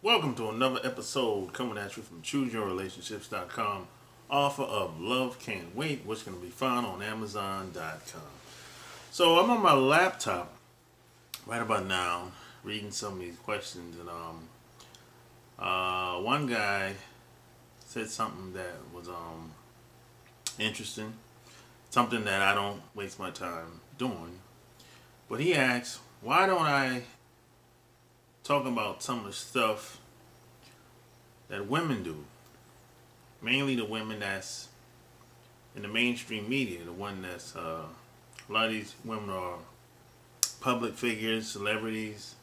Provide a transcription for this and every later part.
Welcome to another episode coming at you from ChooseYourRelationships.com, author of Love Can't Wait, which can be found on Amazon.com. So I'm on my laptop right about now reading some of these questions, and one guy said something that was interesting, something that I don't waste my time doing. But he asked, why don't I talk about some of the stuff that women do? Mainly the women that's in the mainstream media, the one that's, a lot of these women are public figures, celebrities,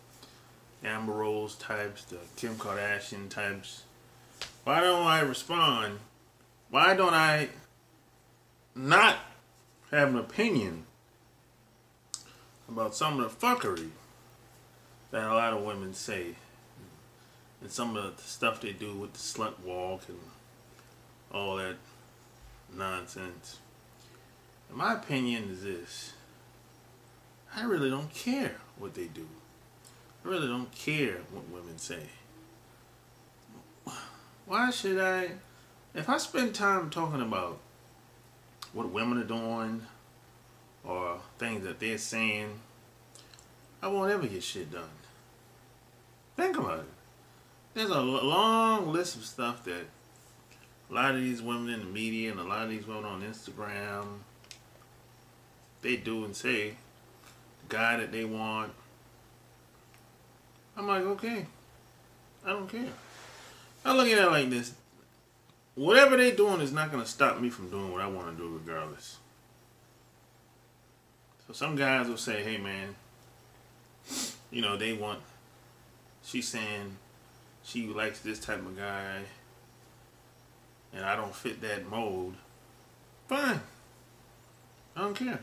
Amber Rose types, the Kim Kardashian types. Why don't I respond? Why don't I not have an opinion about some of the fuckery that a lot of women say, and some of the stuff they do with the slut walk and all that nonsense? And my opinion is this: I really don't care what they do. I really don't care what women say. Why should I? If I spend time talking about what women are doing or things that they're saying, I won't ever get shit done. Think about it. There's a long list of stuff that a lot of these women in the media and a lot of these women on Instagram, they do and say, the guy that they want. I'm like, okay, I don't care. I look at it like this: whatever they're doing is not going to stop me from doing what I want to do regardless. So some guys will say, hey man, they want, she's saying she likes this type of guy and I don't fit that mold. Fine. I don't care.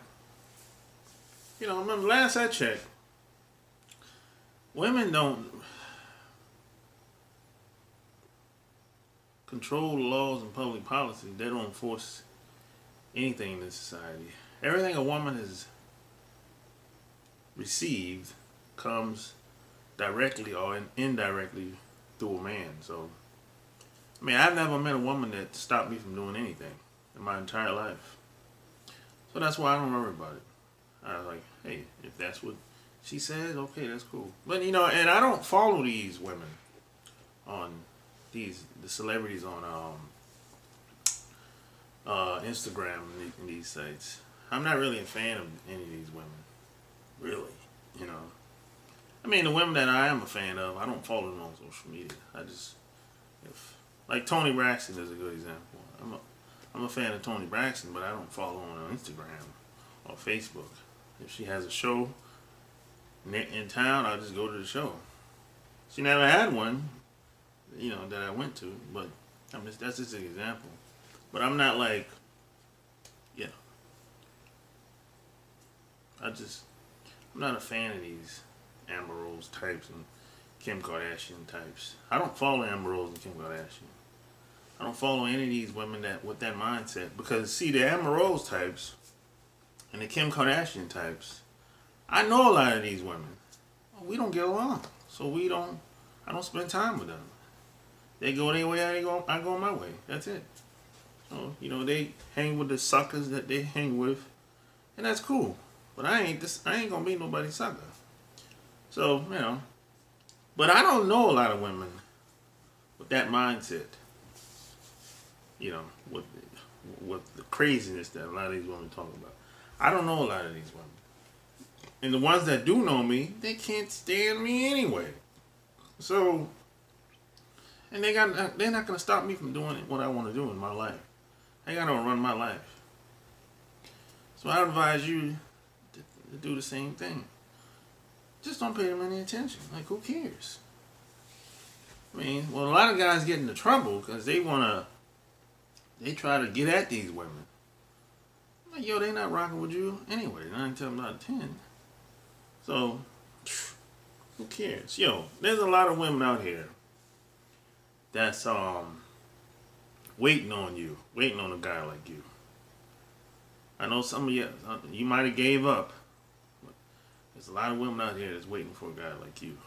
Remember last I checked, women don't control the laws and public policy. They don't enforce anything in this society. Everything a woman has received comes directly or indirectly through a man. So, I've never met a woman that stopped me from doing anything in my entire life. So that's why I don't worry about it. I was like, hey, if that's what she says, okay, that's cool. But, and I don't follow these women on the celebrities on Instagram and these sites. I'm not really a fan of any of these women. Really, the women that I am a fan of, I don't follow them on social media. Like Toni Braxton is a good example. I'm a fan of Toni Braxton, but I don't follow her on Instagram or Facebook. If she has a show in town, I'll just go to the show. She never had one, that I went to, but that's just an example. But I'm not like, I'm not a fan of these Amber Rose types and Kim Kardashian types. I don't follow Amber Rose and Kim Kardashian. I don't follow any of these women that with that mindset, because see, the Amber Rose types and the Kim Kardashian types, I know a lot of these women. We don't get along, so I don't spend time with them. They go their way, I go my way. That's it. So they hang with the suckers that they hang with, and that's cool. But I ain't gonna be nobody's sucker. So, but I don't know a lot of women with that mindset. With the craziness that a lot of these women talk about. I don't know a lot of these women. And the ones that do know me, they can't stand me anyway. So, and they're not gonna stop me from doing what I want to do in my life. I gotta run my life. So I advise you to do the same thing. Just don't pay them any attention. Like, who cares? A lot of guys get into trouble because they try to get at these women. Like, they not rocking with you anyway. 9 times out of 10. So, who cares? There's a lot of women out here that's waiting on you, waiting on a guy like you. I know some of you might have gave up. There's a lot of women out here that's waiting for a guy like you.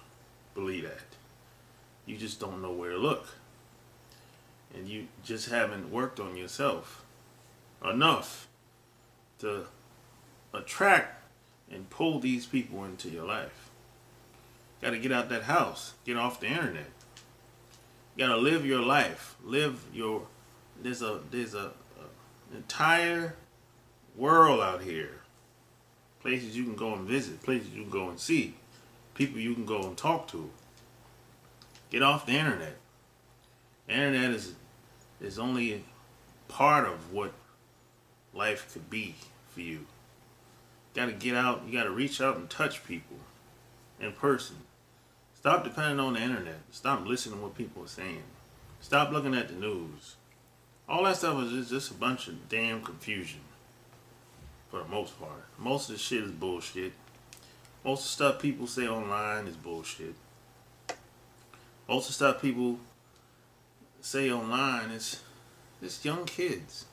Believe that. You just don't know where to look. And you just haven't worked on yourself enough to attract and pull these people into your life. Got to get out that house. Get off the internet. You got to live your life. There's a entire world out here. Places you can go and visit. Places you can go and see. People you can go and talk to. Get off the internet. The internet is only part of what life could be for you. You gotta get out, you gotta reach out and touch people in person. Stop depending on the internet. Stop listening to what people are saying. Stop looking at the news. All that stuff is just a bunch of damn confusion. For the most part. Most of the shit is bullshit. Most of the stuff people say online is bullshit. Most of the stuff people say online is just young kids.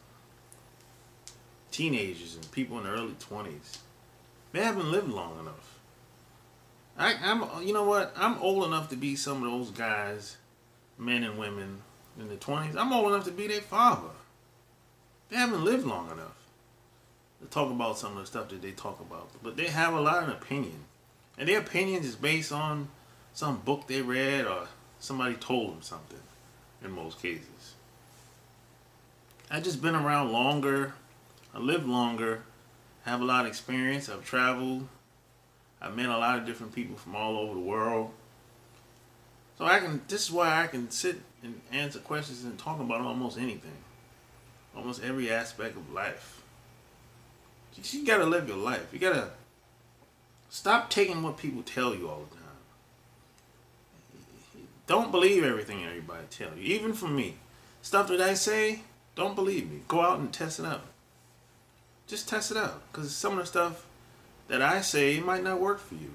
Teenagers and people in their early 20s. They haven't lived long enough. You know what? I'm old enough to be some of those guys, men and women in the 20s. I'm old enough to be their father. They haven't lived long enough to talk about some of the stuff that they talk about. But they have a lot of opinion. And their opinion is based on some book they read or somebody told them something in most cases. I've just been around longer. I lived longer. Have a lot of experience. I've traveled. I've met a lot of different people from all over the world. So this is why I can sit and answer questions and talk about almost anything. Almost every aspect of life. You gotta live your life. You gotta stop taking what people tell you all the time. Don't believe everything everybody tells you. Even from me. Stuff that I say, don't believe me. Go out and test it out. Just test it out. Because some of the stuff that I say might not work for you.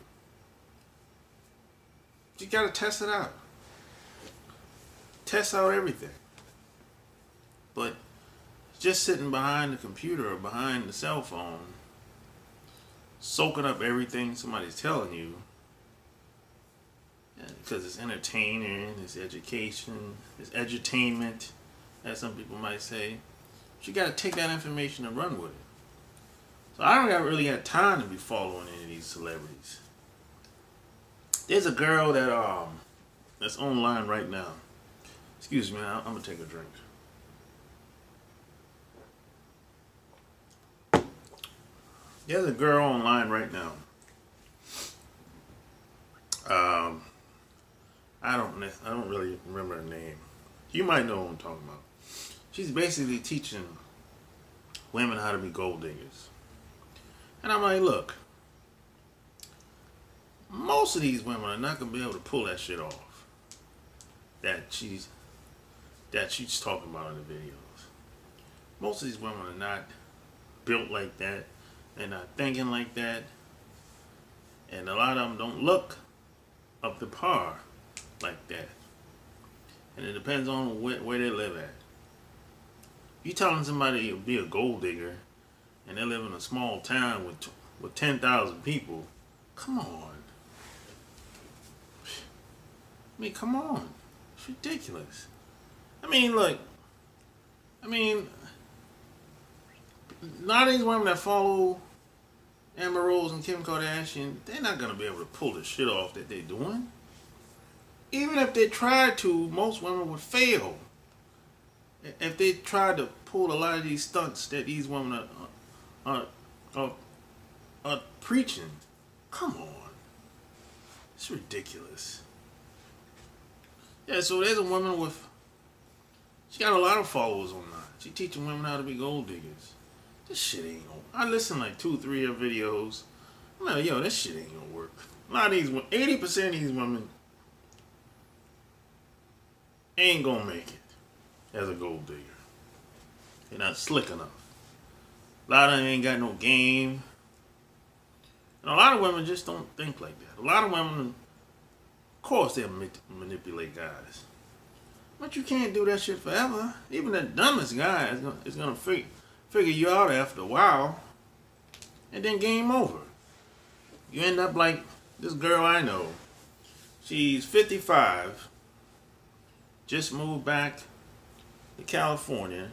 You gotta test it out. Test out everything. But just sitting behind the computer or behind the cell phone, soaking up everything somebody's telling you, because it's entertaining, it's education, it's edutainment, as some people might say. But you gotta take that information and run with it. So I don't really have time to be following any of these celebrities. There's a girl that's online right now. Excuse me, I'm gonna take a drink. There's a girl online right now. I don't really remember her name. You might know what I'm talking about. She's basically teaching women how to be gold diggers. And I'm like, look, most of these women are not gonna be able to pull that shit off that she's talking about in the videos. Most of these women are not built like that. They're not thinking like that. And a lot of them don't look up to par like that. And it depends on where they live at. You telling somebody to be a gold digger and they live in a small town with 10,000 people, come on. I mean, come on. It's ridiculous. I mean, look. A lot of these women that follow Amber Rose and Kim Kardashian, they're not going to be able to pull the shit off that they're doing. Even if they tried to, most women would fail. If they tried to pull a lot of these stunts that these women are preaching, come on. It's ridiculous. Yeah, so there's a woman she got a lot of followers online. She teaching women how to be gold diggers. This shit ain't gonna. I listen like 2-3 of her videos. I'm like, yo, this shit ain't gonna work. A lot of these, 80% of these women ain't gonna make it as a gold digger. They're not slick enough. A lot of them ain't got no game. And a lot of women just don't think like that. A lot of women, of course, they'll manipulate guys. But you can't do that shit forever. Even the dumbest guy is gonna figure you out after a while. And then game over. You end up like this girl I know. She's 55. just moved back to California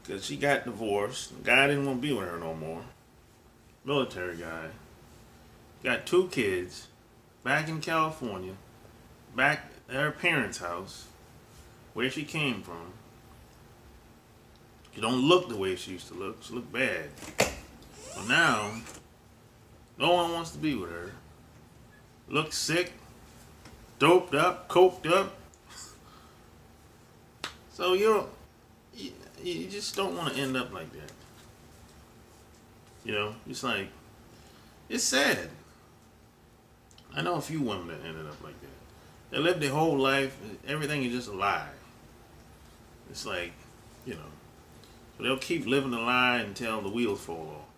because she got divorced. The guy didn't want to be with her no more. Military guy. Got 2 kids. Back in California. Back at her parents' house. Where she came from. She don't look the way she used to look. She look bad. So now, no one wants to be with her. Looks sick. Doped up. Coked up. So you just don't want to end up like that. You know, it's like, it's sad. I know a few women that ended up like that. They lived their whole life, everything is just a lie. It's like, you know, so they'll keep living the lie until the wheels fall off.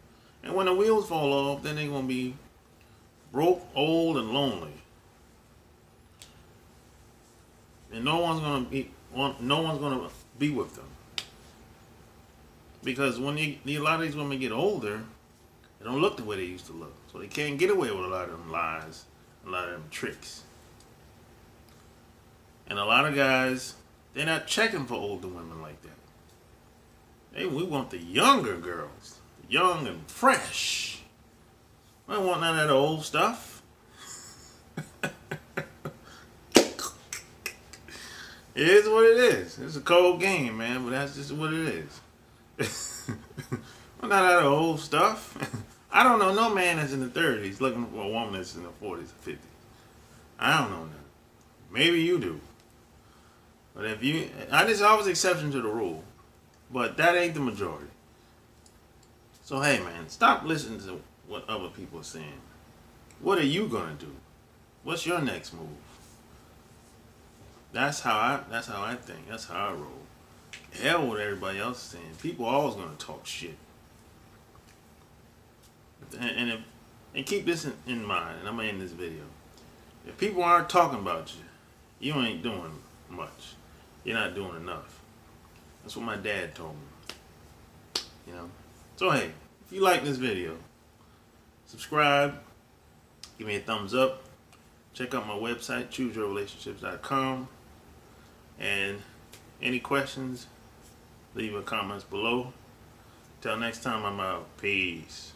And when the wheels fall off, then they're going to be broke, old, and lonely. And no one's going to be with them. Because when a lot of these women get older, they don't look the way they used to look. So they can't get away with a lot of them lies, a lot of them tricks. And a lot of guys, they're not checking for older women like that. We want the younger girls, young and fresh. We don't want none of that old stuff. It is what it is. It's a cold game, man, but that's just what it is. Well, not out of old stuff. I don't know no man that's in the 30s looking for a woman that's in the 40s or 50s. I don't know that. Maybe you do. But there's always exception to the rule. But that ain't the majority. So hey man, stop listening to what other people are saying. What are you gonna do? What's your next move? That's how I think. That's how I roll. Hell with everybody else is saying. People are always gonna talk shit. And keep this in mind, and I'm gonna end this video. If people aren't talking about you, you ain't doing much. You're not doing enough. That's what my dad told me. You know? So hey, if you like this video, subscribe, give me a thumbs up, check out my website, chooseyourrelationships.com, and any questions, leave your comments below. Till next time, I'm out. Peace.